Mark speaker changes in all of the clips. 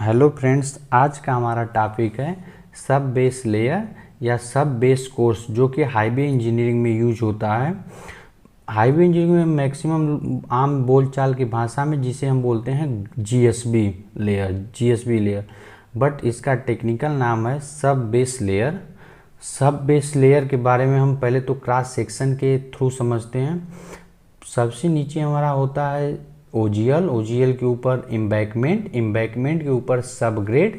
Speaker 1: Hello friends, आज का हमारा टॉपिक है सब बेस लेयर या सब बेस कोर्स जो कि हाईवे इंजीनियरिंग में यूज होता है। हाईवे इंजीनियरिंग में मैक्सिमम आम बोलचाल की भाषा में जिसे हम बोलते हैं जीएसबी लेयर, बट इसका टेक्निकल नाम है सब बेस लेयर। सब बेस लेयर के बारे में हम पहले तो क्रॉस सेक्शन के थ्रू समझते हैं। सबसे नीचे हमारा होता है ओजीएल के ऊपर इम्बैकमेंट के ऊपर सबग्रेड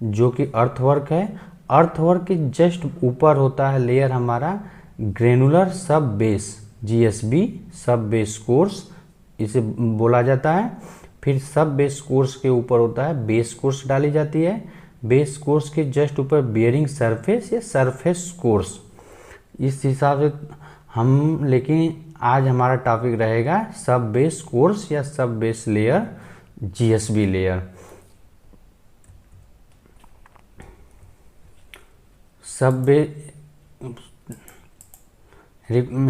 Speaker 1: जो कि अर्थवर्क है। अर्थवर्क के जस्ट ऊपर होता है लेयर हमारा ग्रेनुलर सब बेस, जीएसबी सब बेस कोर्स इसे बोला जाता है। फिर सब बेस कोर्स के ऊपर होता है बेस कोर्स डाली जाती है। बेस कोर्स के जस्ट ऊपर बियरिंग सरफेस या सरफेस कोर्स। इस हिसाब से हम, लेकिन आज हमारा टॉपिक रहेगा सब बेस कोर्स या sub base layer, GSB layer.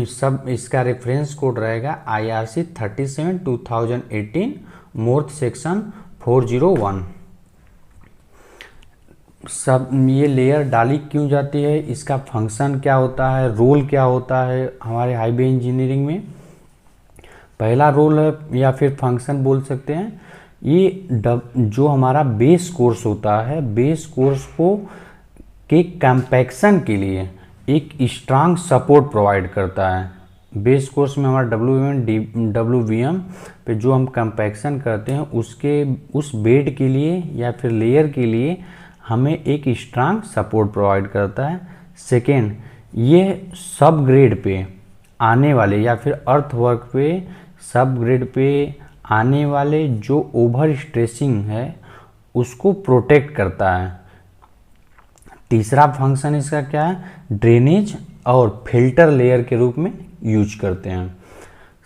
Speaker 1: सब इसका रेफरेंस कोड रहेगा IRC 37/2018 मोर्थ सेक्शन 401। सब ये लेयर डाली क्यों जाती है, इसका फंक्शन क्या होता है, रोल क्या होता है हमारे हाईवे इंजीनियरिंग में। पहला रोल है या फिर फंक्शन बोल सकते हैं, ये जो हमारा बेस कोर्स होता है, बेस कोर्स को के कंपैक्शन के लिए एक स्ट्रांग सपोर्ट प्रोवाइड करता है। बेस कोर्स में हमारा WVM पे जो हम कंपैक्शन करते हैं उस बेड के लिए या फिर लेयर के लिए हमें एक स्ट्रांग सपोर्ट प्रोवाइड करता है। सेकेंड, ये सब ग्रेड पे आने वाले या फिर अर्थवर्क पे सब ग्रेड पे आने वाले जो ओवर स्ट्रेसिंग है उसको प्रोटेक्ट करता है। तीसरा फंक्शन इसका क्या है, ड्रेनेज और फिल्टर लेयर के रूप में यूज करते हैं।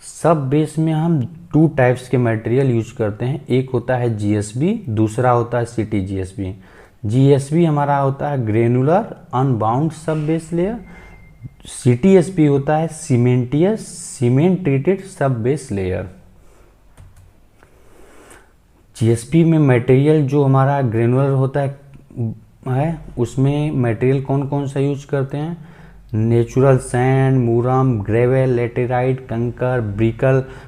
Speaker 1: सब बेस में हम 2 टाइप्स के मटेरियल यूज करते हैं, एक होता है जीएसबी, दूसरा होता है CTGSB। जीएसबी हमारा होता है ग्रेनुलर अनबाउंड सब बेस लेयर, CTSB होता है सीमेंट ट्रीटेड सब बेस लेयर। जीएसबी में मटेरियल जो हमारा ग्रेनुलर होता है उसमें मटेरियल कौन कौन सा यूज करते हैं, नेचुरल सैंड, मूरम, ग्रेवेल, लेटेराइट, कंकर,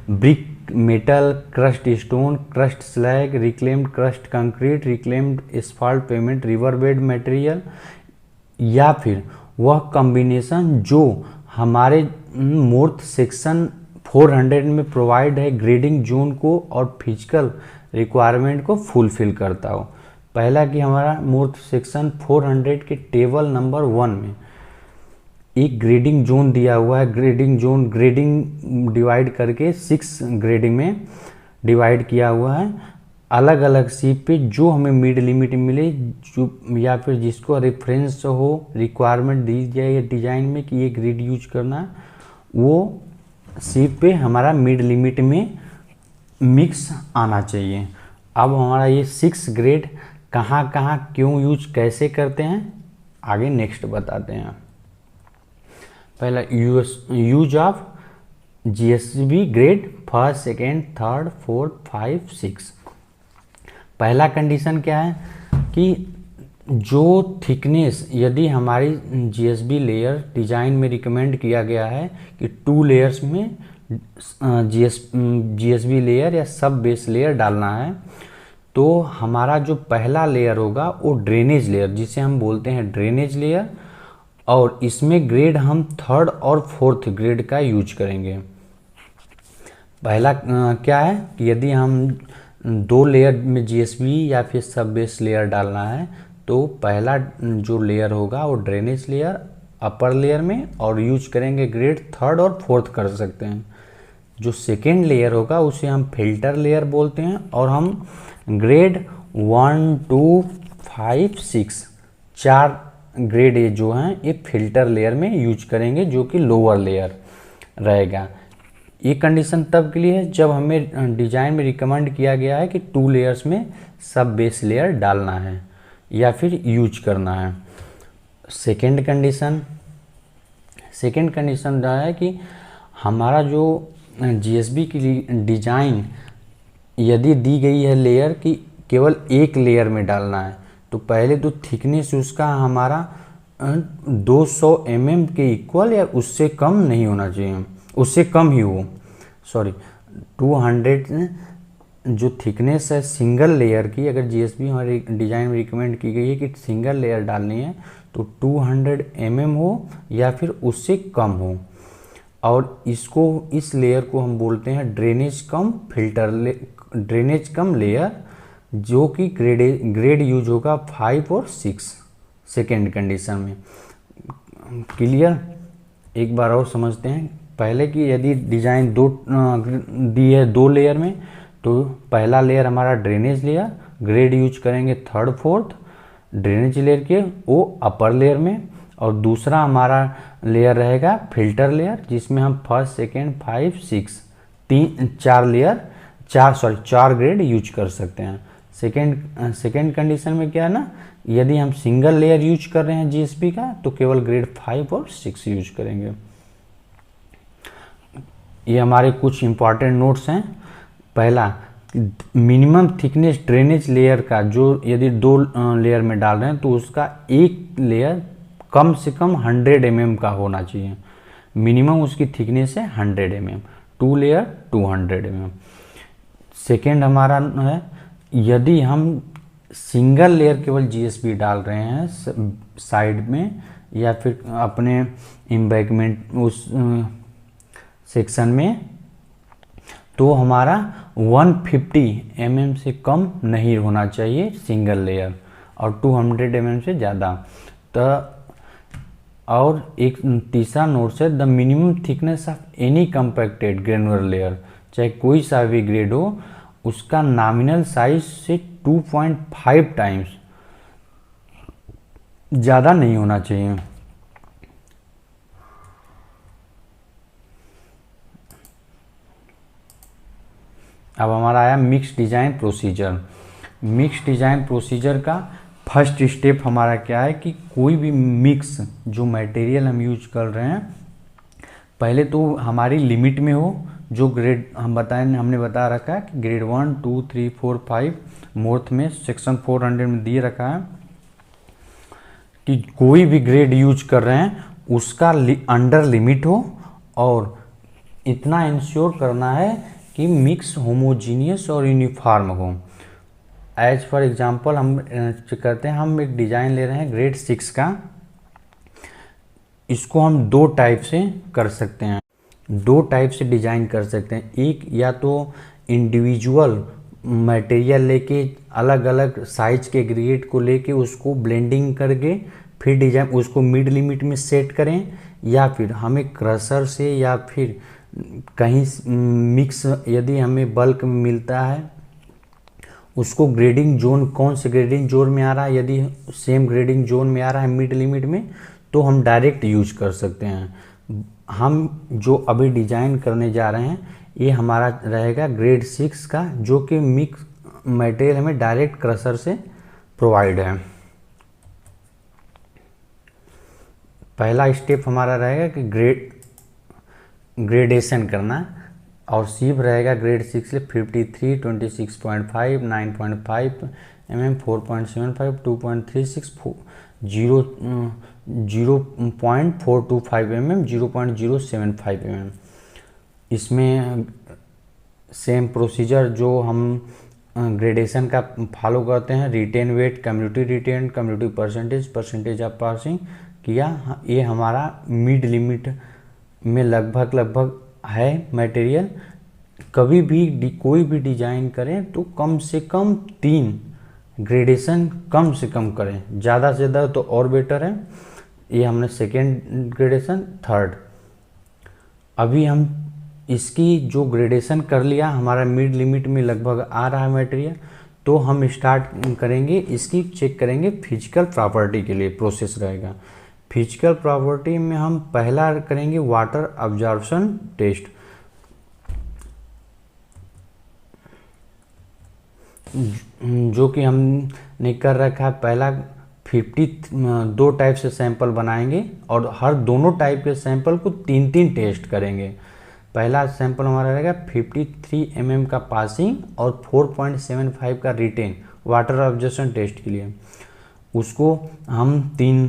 Speaker 1: brick metal, crust stone, crust slag, reclaimed crust concrete, reclaimed asphalt payment, river bed material, या फिर वह कॉम्बिनेशन जो हमारे मोर्थ सेक्शन 400 में प्रोवाइड है ग्रेडिंग जोन को और फिजिकल रिक्वायरमेंट को फुलफिल करता हो। पहला कि हमारा मोर्थ सेक्शन 400 के टेबल नंबर 1 में एक ग्रेडिंग जोन दिया हुआ है। ग्रेडिंग डिवाइड करके 6 ग्रेडिंग में डिवाइड किया हुआ है। अलग अलग सीप पे जो हमें मिड लिमिट मिले जो या फिर जिसको रेफरेंस हो, रिक्वायरमेंट दी जाए या डिजाइन में कि ये ग्रेड यूज करना है, वो सीप पे हमारा मिड लिमिट में मिक्स आना चाहिए। अब हमारा ये 6 ग्रेड कहाँ कहाँ क्यों यूज कैसे करते हैं आगे नेक्स्ट बताते हैं। पहला use of GSB grade 1st, 2nd, 3rd, 4th, 5, 6। पहला कंडीशन क्या है कि जो थिकनेस, यदि हमारी जीएसबी लेयर डिजाइन में रिकमेंड किया गया है कि 2 लेयर्स में जीएसबी लेयर या सब बेस लेयर डालना है, तो हमारा जो पहला लेयर होगा वो ड्रेनेज लेयर जिसे हम बोलते हैं ड्रेनेज लेयर, और इसमें ग्रेड हम 3rd और 4th ग्रेड का यूज करेंगे। पहला क्या है कि यदि हम 2 लेयर में जीएसबी या फिर सब बेस लेयर डालना है तो पहला जो लेयर होगा वो ड्रेनेज लेयर अपर लेयर में और यूज करेंगे ग्रेड 3rd और 4th कर सकते हैं। जो सेकेंड लेयर होगा उसे हम फिल्टर लेयर बोलते हैं और हम ग्रेड 1, 2, 5, 6 4 ग्रेड ये जो हैं ये फिल्टर लेयर में यूज करेंगे जो कि लोअर लेयर रहेगा। ये कंडीशन तब के लिए है जब हमें डिजाइन में रिकमेंड किया गया है कि 2 लेयर्स में सब बेस लेयर डालना है या फिर यूज करना है। सेकेंड कंडीशन रहा है कि हमारा जो जीएसबी की डिजाइन यदि दी गई है लेयर की केवल एक लेयर में डालना है। तो पहले तो थिकनेस उसका हमारा 200 mm के इक्वल या उससे कम नहीं होना चाहिए, उससे कम ही हो, सॉरी 200 जो थिकनेस है सिंगल लेयर की, अगर जीएसबी हमारे डिज़ाइन में रिकमेंड की गई है कि सिंगल लेयर डालनी है तो 200 mm हो या फिर उससे कम हो। और इसको, इस लेयर को हम बोलते हैं ड्रेनेज कम ड्रेनेज कम लेयर, जो कि ग्रेड यूज होगा 5 और 6 सेकेंड कंडीशन में। क्लियर? एक बार और समझते हैं। पहले की यदि डिज़ाइन दी है 2 लेयर में, तो पहला लेयर हमारा ड्रेनेज लेयर, ग्रेड यूज करेंगे 3rd 4th ड्रेनेज लेयर के वो अपर लेयर में, और दूसरा हमारा लेयर रहेगा फिल्टर लेयर, जिसमें हम 1st 2nd 5 6 4 ग्रेड यूज कर सकते हैं। सेकेंड कंडीशन में क्या है ना, यदि हम सिंगल लेयर यूज कर रहे हैं जीएसपी का तो केवल ग्रेड 5 और 6 यूज करेंगे। ये हमारे कुछ इंपॉर्टेंट नोट्स हैं। पहला, मिनिमम थिकनेस ड्रेनेज लेयर का जो यदि 2 लेयर में डाल रहे हैं तो उसका एक लेयर कम से कम 100 mm का होना चाहिए। मिनिमम उसकी थिकनेस है 100 mm, 2 लेयर 200 mm। सेकेंड हमारा है, यदि हम सिंगल लेयर केवल जीएसपी डाल रहे हैं साइड में या फिर अपने एम्बैंकमेंट उस सेक्शन में, तो हमारा 150 mm से कम नहीं होना चाहिए सिंगल लेयर, और 200 mm से ज़्यादा। तो और एक तीसरा नोट है, the minimum thickness of any compacted granular layer, चाहे कोई सा भी ग्रेड हो, उसका नॉमिनल साइज से 2.5 टाइम्स ज़्यादा नहीं होना चाहिए। अब हमारा आया mix design procedure. Mix design procedure का फर्स्ट स्टेप हमारा क्या है कि कोई भी मिक्स जो मटेरियल हम यूज कर रहे हैं, पहले तो हमारी लिमिट में हो, जो ग्रेड हमने बता रखा है कि ग्रेड 1 2 3 4 5 मोर्थ में सेक्शन 400 में दिए रखा है कि कोई भी ग्रेड यूज कर रहे हैं उसका अंडर लिमिट हो, और इतना इंश्योर करना है कि मिक्स होमोजीनियस और यूनिफॉर्म हो। एज फॉर एग्जांपल हम करते हैं, हम एक डिज़ाइन ले रहे हैं ग्रेड 6 का, इसको हम 2 टाइप से कर सकते हैं, 2 टाइप से डिज़ाइन कर सकते हैं। एक, या तो इंडिविजुअल मटेरियल लेके अलग अलग साइज के ग्रेड को लेके उसको ब्लेंडिंग करके फिर डिजाइन उसको मिड लिमिट में सेट करें, या फिर हमें क्रशर से या फिर कहीं मिक्स यदि हमें बल्क में मिलता है उसको ग्रेडिंग जोन, कौन से ग्रेडिंग जोन में आ रहा है, यदि सेम ग्रेडिंग जोन में आ रहा है मिड लिमिट में, तो हम डायरेक्ट यूज कर सकते हैं। हम जो अभी डिजाइन करने जा रहे हैं ये हमारा रहेगा ग्रेड 6 का, जो कि मिक्स मटेरियल हमें डायरेक्ट क्रशर से प्रोवाइड है। पहला स्टेप हमारा रहेगा कि ग्रेडेशन करना, और सीव रहेगा ग्रेड 6 से 53 26.5 9.5 mm 4.75 2.36 0.425 mm 0.075 mm। इसमें सेम प्रोसीजर जो हम ग्रेडेशन का फॉलो करते हैं, retain weight, community retain, community percentage of passing किया, ये हमारा मिड लिमिट में लगभग है मटेरियल। कभी भी कोई भी डिजाइन करें तो कम से कम 3 ग्रेडेशन कम से कम करें, ज़्यादा से ज़्यादा तो और बेटर है। ये हमने सेकेंड ग्रेडेशन, थर्ड। अभी हम इसकी जो ग्रेडेशन कर लिया, हमारा मिड लिमिट में लगभग आ रहा है मटेरियल, तो हम स्टार्ट करेंगे इसकी चेक करेंगे फिजिकल प्रॉपर्टी के लिए प्रोसेस रहेगा। फिजिकल प्रॉपर्टी में हम पहला करेंगे वाटर अब्जॉर्प्शन टेस्ट, जो कि हमने कर रखा है। पहला 2 टाइप से सैंपल बनाएंगे और हर दोनों टाइप के सैंपल को 3 टेस्ट करेंगे। पहला सैंपल हमारा रहेगा 53 mm का पासिंग और 4.75 का रिटेन, वाटर ऑब्जर्वेशन टेस्ट के लिए। उसको हम 3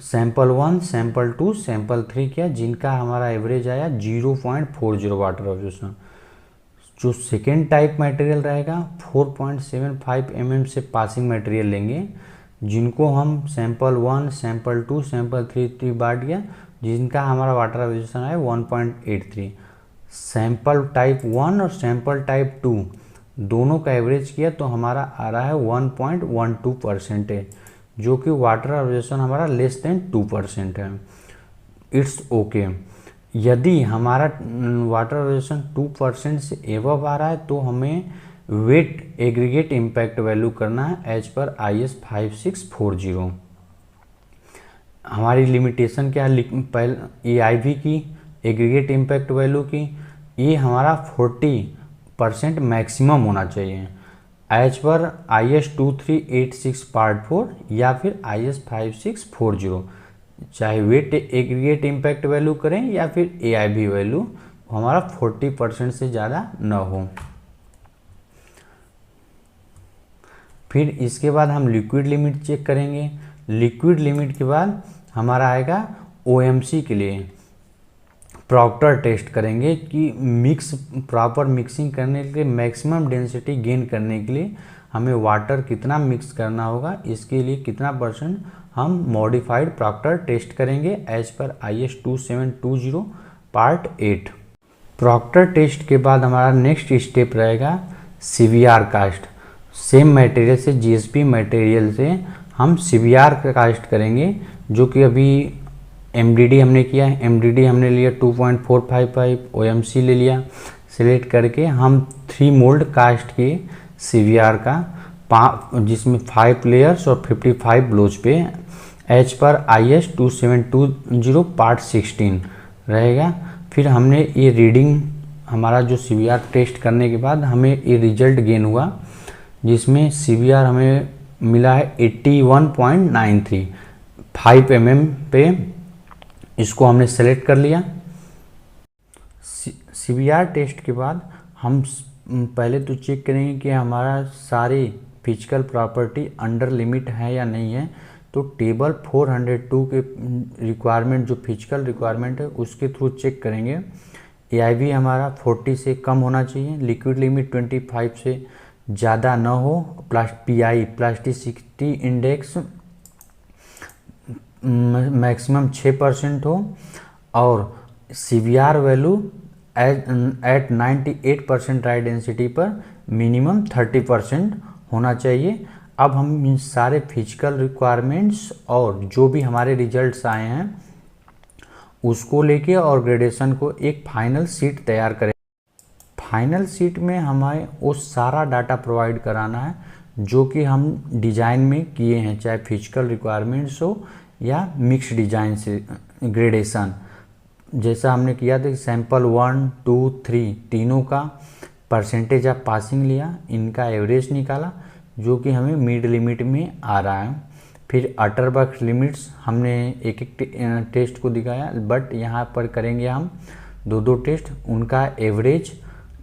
Speaker 1: सैंपल 1, सैंपल 2, सैंपल 3 किया, जिनका हमारा एवरेज आया 0.40 वाटर ऑब्जर्वेशन। जो सेकेंड टाइप मटेरियल रहेगा 4.75 mm से पासिंग मटेरियल लेंगे, जिनको हम सैंपल 1, सैंपल 2, सैंपल 3 बांट गया, जिनका हमारा वाटर ऑब्जर्वेशन आया 1.83। सैंपल टाइप 1 और सैंपल टाइप 2 दोनों का एवरेज किया तो हमारा आ रहा है 1.12% है, जो कि वाटर ऑब्जर्वेशन हमारा लेस देन 2% है। It's okay. यदि हमारा वाटर ऑब्जर्वेशन 2% से एबव आ रहा है तो हमें वेट एग्रीगेट इम्पैक्ट वैल्यू करना है एज पर IS 5640। हमारी लिमिटेशन क्या है, पहले AIV की एग्रीगेट इम्पैक्ट वैल्यू की, ये हमारा 40% मैक्सिमम होना चाहिए एज पर IS 2386 पार्ट 4 या फिर IS 5640। चाहे वेट एग्रीगेट इम्पैक्ट वैल्यू करें या फिर AIV वैल्यू, हमारा 40% से ज़्यादा न हो। फिर इसके बाद हम लिक्विड लिमिट चेक करेंगे। लिक्विड लिमिट के बाद हमारा आएगा OMC के लिए प्रॉक्टर टेस्ट करेंगे कि प्रॉपर मिक्सिंग करने के लिए, मैक्सिमम डेंसिटी गेन करने के लिए हमें वाटर कितना मिक्स करना होगा, इसके लिए कितना % हम मॉडिफाइड प्रॉक्टर टेस्ट करेंगे एज पर IS 2720 पार्ट 8। प्रॉक्टर टेस्ट के बाद हमारा नेक्स्ट स्टेप रहेगा CVR कास्ट। सेम मटेरियल से, GSP मटेरियल से हम CVR कास्ट करेंगे, जो कि अभी MDD हमने किया है। MDD हमने लिया 2.455, OMC ले लिया। सिलेक्ट करके हम 3 मोल्ड कास्ट के CVR का जिसमें 5 लेयर्स और 55 ब्लोज पे एज पर IS 2720 पार्ट 16 रहेगा। फिर हमने ये रीडिंग, हमारा जो CVR टेस्ट करने के बाद हमें ये रिजल्ट गेन हुआ, जिसमें CVR हमें मिला है 81.93 5 mm पे। इसको हमने सेलेक्ट कर लिया। CVR टेस्ट के बाद हम पहले तो चेक करेंगे कि हमारा सारे फिजिकल प्रॉपर्टी अंडर लिमिट है या नहीं है। तो टेबल 402 के रिक्वायरमेंट, जो फिजिकल रिक्वायरमेंट है, उसके थ्रू चेक करेंगे। AIV हमारा 40 से कम होना चाहिए, लिक्विड लिमिट 25 से ज़्यादा न हो, PI प्लास्टिसिटी इंडेक्स मैक्सिमम 6% हो, और CVR value at 98% dry density पर मिनिमम 30% होना चाहिए। अब हम इन सारे फिजिकल रिक्वायरमेंट्स और जो भी हमारे रिजल्ट्स आए हैं उसको लेके और ग्रेडेशन को एक फाइनल शीट तैयार करें। फाइनल शीट में हमें वो सारा डाटा प्रोवाइड कराना है जो कि हम डिज़ाइन में किए हैं, चाहे फिजिकल रिक्वायरमेंट्स हो या मिक्स डिज़ाइन से ग्रेडेशन। जैसा हमने किया था, सैंपल 1, 2, 3 तीनों का परसेंटेज ऑफ पासिंग लिया, इनका एवरेज निकाला, जो कि हमें मिड लिमिट में आ रहा है। फिर अटरबर्ग लिमिट्स हमने एक एक टेस्ट को दिखाया, बट यहाँ पर करेंगे हम 2 टेस्ट। उनका एवरेज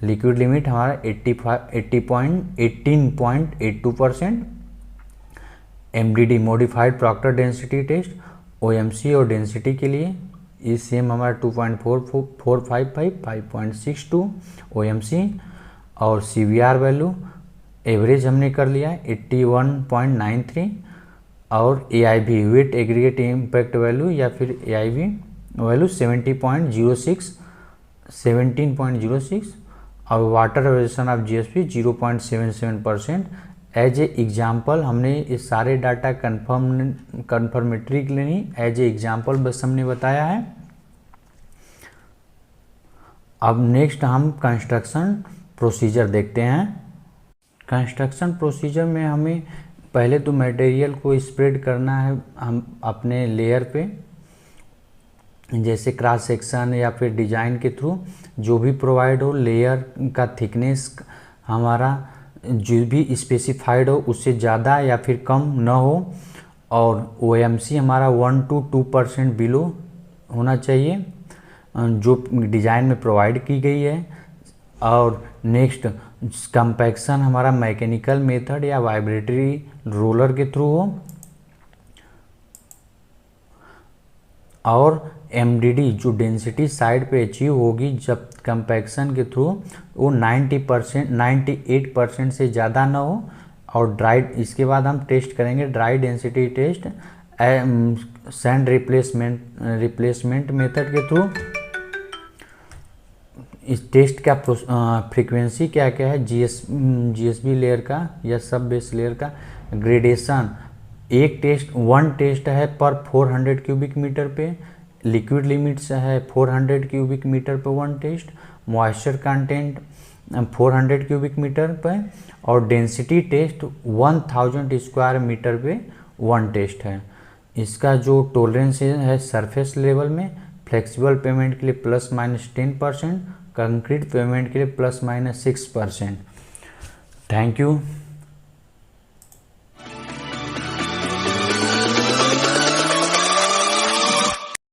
Speaker 1: लिक्विड लिमिट हमारा 18.82%। MDD modified Proctor density test OMC और डेंसिटी के लिए ये सेम हमारा 2.455, 5.62 OMC, और CVR वैल्यू एवरेज हमने कर लिया है 81.93, और AIV wet aggregate impact value या फिर AIV वैल्यू 17.06, और water observation of GSP 0.77%। As a example हमने ये सारे डाटा कन्फर्मेटरी के लिए नहीं, एज ए एग्जाम्पल बस हमने बताया है। अब नेक्स्ट हम कंस्ट्रक्शन प्रोसीजर देखते हैं। कंस्ट्रक्शन प्रोसीजर में हमें पहले तो मटेरियल को स्प्रेड करना है हम अपने लेयर पे, जैसे क्रॉस सेक्शन या फिर डिजाइन के थ्रू जो भी प्रोवाइड हो। लेयर का थिकनेस हमारा जो भी स्पेसिफाइड हो उससे ज़्यादा या फिर कम न हो, और OMC हमारा 1 to 2% बिलो होना चाहिए जो डिज़ाइन में प्रोवाइड की गई है। और नेक्स्ट कंपैक्शन हमारा मैकेनिकल मेथड या वाइब्रेटरी रोलर के थ्रू हो, और एमडीडी जो डेंसिटी साइड पे अचीव होगी जब कंपैक्शन के थ्रू वो 90% 98% से ज़्यादा ना हो। और ड्राई, इसके बाद हम टेस्ट करेंगे dry density test sand replacement method के थ्रू। इस टेस्ट का फ्रीक्वेंसी क्या क्या है, जीएसबी लेयर का या सब बेस लेयर का ग्रेडेशन। वन टेस्ट है पर 400 क्यूबिक मीटर पे, लिक्विड लिमिट्स है 400 क्यूबिक मीटर पे one test, moisture content 400 cubic meter पे, और डेंसिटी टेस्ट 1000 स्क्वायर मीटर पे वन टेस्ट है। इसका जो टॉलरेंस है सरफेस लेवल में, फ्लेक्सिबल पेमेंट के लिए ±10%, कंक्रीट पेमेंट के लिए ±6%। Thank you.